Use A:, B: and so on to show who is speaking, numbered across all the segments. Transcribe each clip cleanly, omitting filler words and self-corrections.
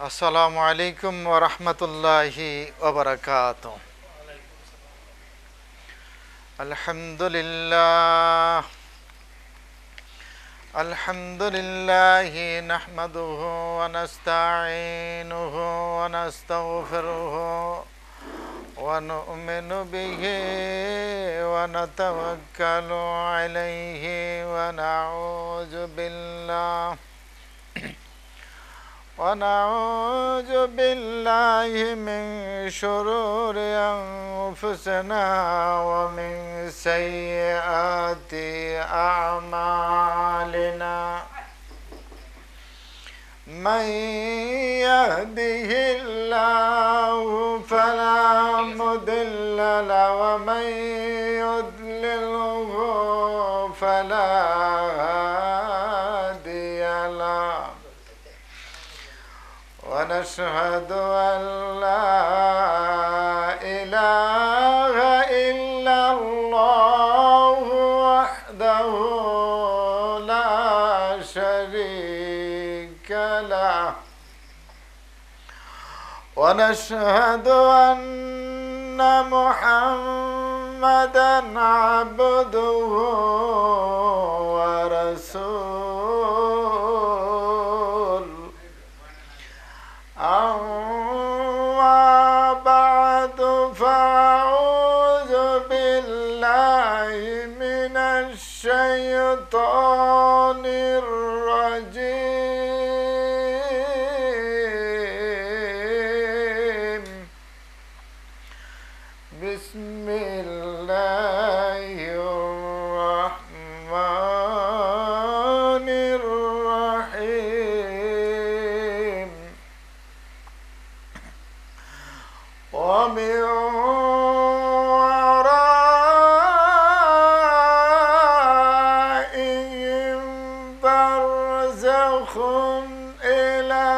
A: আসসালামু আলাইকুম ওয়া রাহমাতুল্লাহি ওয়া বারাকাতুহু। আলহামদুলিল্লাহ আলহামদুলিল্লাহি নাহমাদুহু ওয়া নাস্তাঈনুহু ওয়া নাস্তাগফিরুহু ওয়া নু'মিনু বিহি ওয়া নাতাওয়াক্কালু আলাইহি ওয়া ونعوذ بالله من شرور أنفسنا ومن سيئات أعمالنا من يهده الله فلا مضل له ومن يضلله فلا هادي له ونشهد أن لا إله إلا الله وحده لا شريك له ونشهد أن محمدا عبده ورسوله. أما بعد فأعوذ بالله من الشيطان الرجيم. بسم الله الرحمن الرحيم. ومن ورائهم برزخ إلى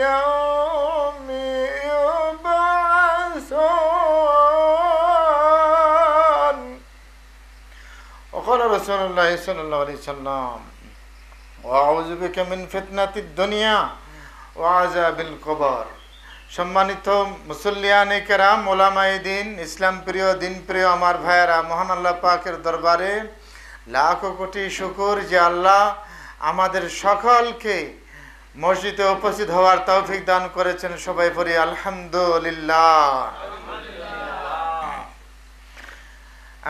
A: يوم يبعثون. وقال رسول الله صلى الله عليه وسلم: وأعوذ بك من فتنة الدنيا وعذاب القبر. সম্মানিত মুসল্লিয়ানে কেরাম, ওলামায়ে দ্বীন, ইসলাম প্রিয় দিন প্রিয় আমার ভাইয়েরা, মহান আল্লাহ পাকের দরবারে লাখো কোটি শুকর যে আল্লাহ আমাদের সকলকে মসজিদে উপস্থিত হওয়ার তৌফিক দান করেছেন। সবাই পড়ি আলহামদুলিল্লাহ।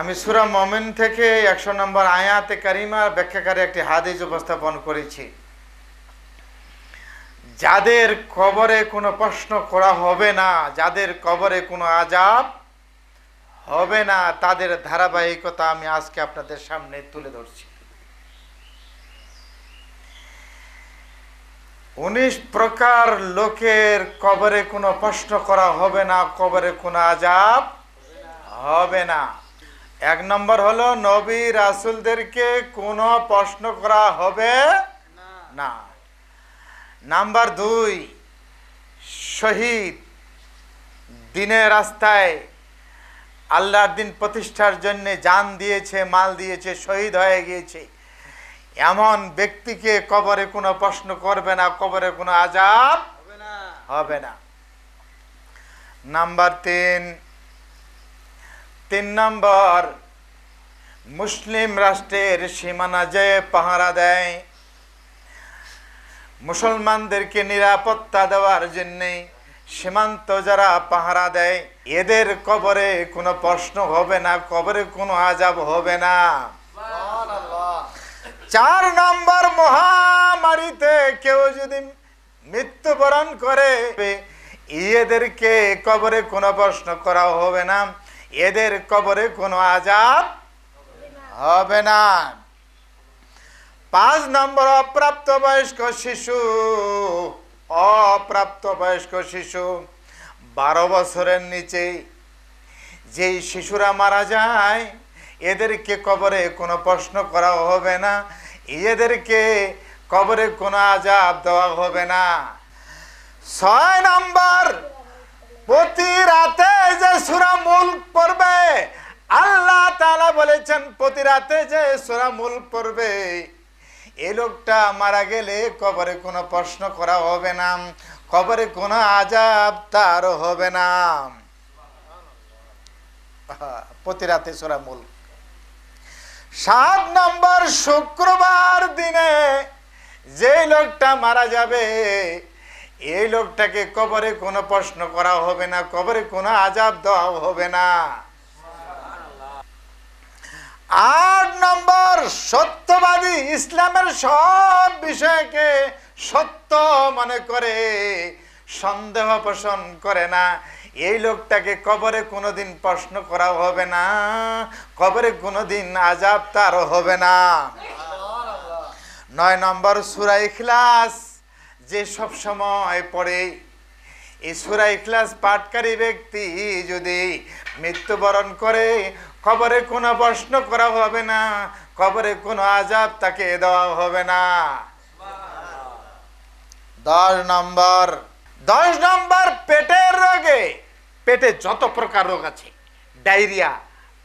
A: আমি সূরা মুমিন থেকে 100 নম্বর আয়াতে কারিমা ব্যাখ্যাকারী একটি হাদিস উপস্থাপন করেছি। যাদের কবরে কোনো প্রশ্ন করা হবে না, যাদের কবরে কোনো আযাব হবে না, তাদের ধারাবাহিকতা আমি আজকে আপনাদের সামনে তুলে ধরছি। 19 প্রকার লোকের কবরে কোনো প্রশ্ন করা হবে না, কবরে কোনো আযাব হবে না। 1 নম্বর হলো নবী রাসূলদেরকে কোনো প্রশ্ন করা হবে না। নাম্বার 2, শহীদ, দিনের রাস্তায় আল্লাহর দিন প্রতিষ্ঠার জন্য জান দিয়েছে, মাল দিয়েছে, শহীদ হয়ে গিয়েছে, এমন ব্যক্তিকে কবরে কোনো প্রশ্ন করবে না, কবরে কোনো আযাব হবে না। নাম্বার 3 নম্বর, মুসলিম রাষ্ট্রের সীমানা যে পাহারা দেয়, মুসলমানদেরকে নিরাপত্তা দেওয়ার জন্য সীমান্ত যারা পাহারা দেয়, এদের কবরে কোনো প্রশ্ন হবে না, কবরে কোনো আযাব হবে না। 4 নম্বর, মহামারীতে কেউ যদি মৃত্যুবরণ করে, এদেরকে কবরে কোনো প্রশ্ন করা হবে না, এদের কবরে কোনো আযাব হবে না। 5 নম্বর, অপ্রাপ্তবয়স্ক শিশু, অপ্রাপ্তবয়স্ক শিশু 12 বছরের নিচে যেই শিশুরা মারা যায়, এদেরকে কবরে কোনো প্রশ্ন করা হবে না, এদেরকে কবরে কোনো আযাব দেওয়া হবে না। 6 নম্বর, প্রতি রাতে যে সূরা মুলক পড়বে, আল্লাহ তাআলা বলেছেন প্রতি রাতে যে সূরা মুলক পড়বে, এই লোকটা মারা গেলে কবরে কোনো প্রশ্ন করা হবে না, কবরে কোনো আযাব তার হবে না। প্রতি রাতে সূরা মুলক। 7 নম্বর, শুক্রবার দিনে যে লোকটা মারা যাবে এই লোকটাকে কবরে কোনো প্রশ্ন করা হবে না, কবরে কোনো আযাব দেওয়া হবে না। 8 নম্বর, সত্যবাদী, ইসলামের সব বিষয়কে সত্য মনে করে, সন্দেহ পোষণ করে না, এই লোকটাকে কবরে কোনোদিন প্রশ্ন করা হবে না, কবরে কোনোদিন আযাব তার হবে না। 9 নম্বর, সূরা ইখলাস যে সব সময় পড়ে, এই সূরা ইখলাস পাঠকারী ব্যক্তি যদি মৃত্যুবরণ করে কবরে কোনো প্রশ্ন করা হবে না, কবরে কোনো আযাব তাকে দেওয়া হবে না। 10 নম্বর, পেটের রোগে, পেটে যত প্রকার রোগ আছে, ডায়রিয়া,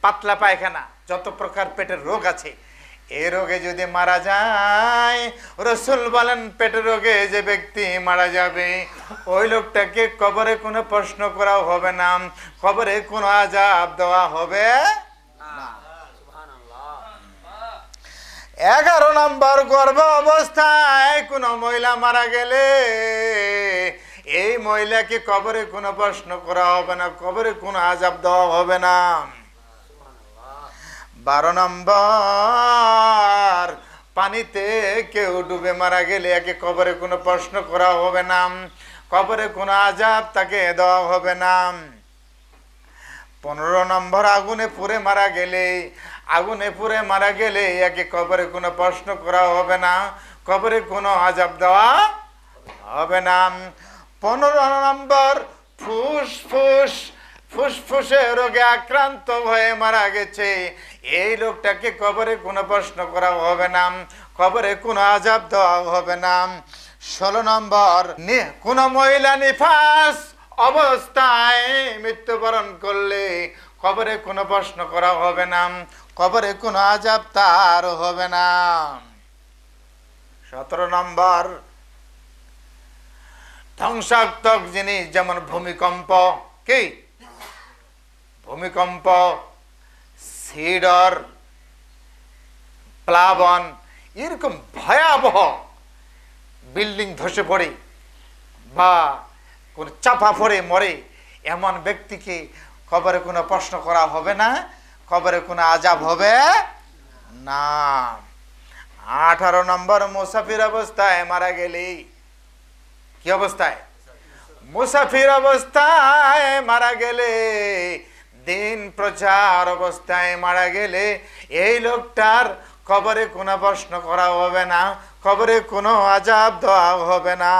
A: পাতলা পায়খানা, যত প্রকার পেটের রোগ আছে, এই রোগে যদি মারা যায়, রাসূল বলেন পেটের রোগে যে ব্যক্তি মারা যাবে ওই লোকটাকে কবরে কোনো প্রশ্ন করা হবে না, কবরে কোনো আযাব দেওয়া হবে না। 11 নম্বর, গর্ভ অবস্থায় কোনো মহিলা মারা গেলে এই মহিলাকে কবরে কোনো প্রশ্ন করা হবে না, কবরে কোনো আযাব দেওয়া হবে না। 12 নম্বর, পানিতে কেউ ডুবে মারা গেলে একে কবরে কোনো প্রশ্ন করা হবে না, কবরে কোনো আযাব তাকে দেওয়া হবে না। 15 নম্বর, আগুনে পুড়ে মারা গেলে একে কবরে কোনো প্রশ্ন করা হবে না, কবরে কোনো আযাব দেওয়া হবে না। 15 নম্বর, ফুসফুসে রোগে আক্রান্ত হয়ে মারা গেছে এই লোকটাকে কবরে কোনো প্রশ্ন করা হবে না, কবরে কোনো আযাব দেওয়া হবে না। 16 নম্বর, কোন মহিলা নিফাস অবস্থায় মৃত্যুবরণ করলে কবরে কোনো প্রশ্ন করা হবে না, কবরে কোনো আযাব তার হবে না। 17 নম্বর, ধ্বংসাত্মক জিনিস যেমন ভূমিকম্প, কি ভূমিকম্প, সিডর, প্লাবন, এরকম ভয়াবহ বিল্ডিং ধসে পড়ে বা কোন চাপা পড়ে মরে এমন ব্যক্তিকে কবরে কোনো প্রশ্ন করা হবে না, কবরে কোনো আযাব হবে না। 18 নম্বর, মুসাফির অবস্থায় মারা গেলে, কি অবস্থায়? মুসাফির অবস্থায় মারা গেলে, দিন প্রচার অবস্থায় মারা গেলে এই লোকটার কবরে কোনো প্রশ্ন করা হবে না, কবরে কোনো আযাব দেওয়া হবে না।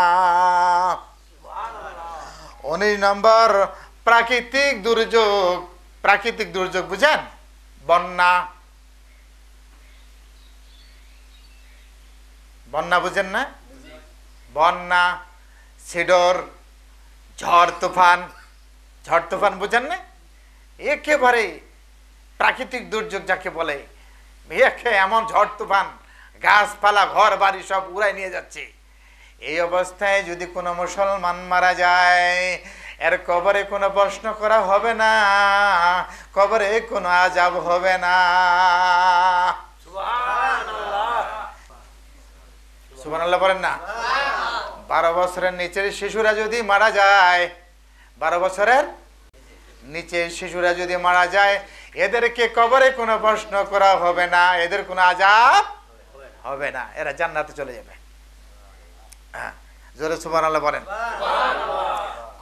A: 19 নম্বর, প্রাকৃতিক দুর্যোগ বুঝেন? বন্যা বুঝেন না? বন্যা, সিডর, ঝড় তুফান বুঝেন না? একেবারে প্রাকৃতিক দুর্যোগ যাকে বলে, এমন ঝড় তুফান গাছপালা ঘর বাড়ি সব উড়াই নিয়ে যাচ্ছে, এই অবস্থায় যদি কোনো মুসলমান মারা যায় এর কবরে কোনো প্রশ্ন করা হবে না, কবরে কোনো আযাব হবে না। সুবহানাল্লাহ বলেন না? 12 বছরের নিচের শিশুরা যদি মারা যায়, 12 বছরের নিচের শিশুরা যদি মারা যায় এদেরকে কবরে কোনো প্রশ্ন করা হবে না, এদের কোনো আযাব হবে না, এরা জান্নাতে চলে যাবে। হ্যাঁ, জোরে সুবহানাল্লাহ বলেন।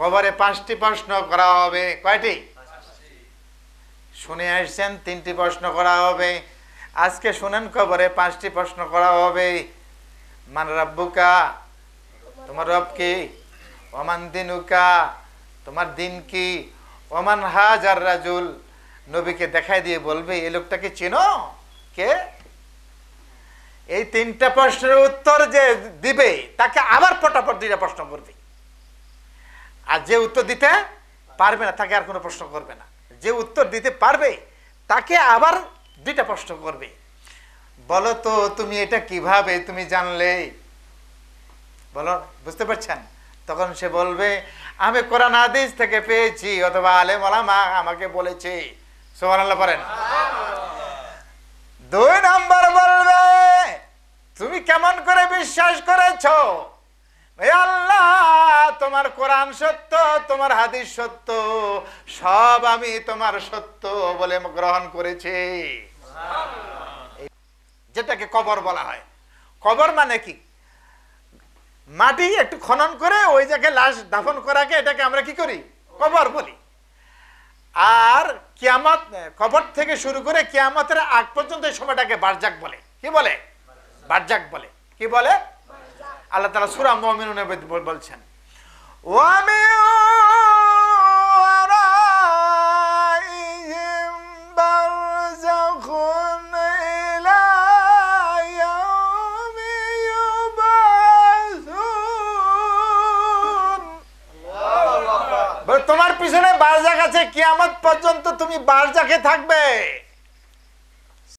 A: কবরে 5টি প্রশ্ন করা হবে। কয়টি? শুনে আসছেন 3টি প্রশ্ন করা হবে। আজকে শুনেন, কবরে 5টি প্রশ্ন করা হবে। মান রাব্বুকা, তোমার রব কি? ওমান দিনুকা, তোমার দিন কি? ওমান হাজার রাজুল, নবীকে দেখাই দিয়ে বলবে এই লোকটাকে চিনো, কে? এই 3টা প্রশ্নের উত্তর যে দিবে তাকে আবার পটাপট 2টা প্রশ্ন করবে, আর যে উত্তর দিতে পারবে না তাকে আর কোনো প্রশ্ন করবে না। যে উত্তর দিতে পারবে তাকে আবার 2টা প্রশ্ন করবে। বলো তো তুমি এটা কিভাবে তুমি জানলে? বলো, বুঝতে পারছেন? তখন সে বলবে আমি কোরআন হাদিস থেকে পেয়েছি অথবা আলেম ওলামা আমাকে বলেছে। সুবহানাল্লাহ পড়েন। 2 নম্বর বলবে তুমি কেমন করে বিশ্বাস করেছো আল্লাহ তোমার কোরআন সত্য, তোমার হাদিস সত্য, সব আমি তোমার সত্য বলে গ্রহণ করেছি। যেটাকে কবর বলা হয়। কবর মানে কি? মাটি একটু খনন করে ওই জায়গায় লাশ দাফন করাকে এটাকে আমরা কি করি? কবর বলি। আর কিয়ামত, কবর থেকে শুরু করে কিয়ামতের আগ পর্যন্ত এই সময়টাকে বারজাক বলে। কি বলে? বারজাক বলে। কি বলে? আল্লাহ তাআলা সূরা মুমিনুনে বলছেন তোমার পিছনে বারজাক আছে, কিয়ামত পর্যন্ত তুমি বারজাকে থাকবে।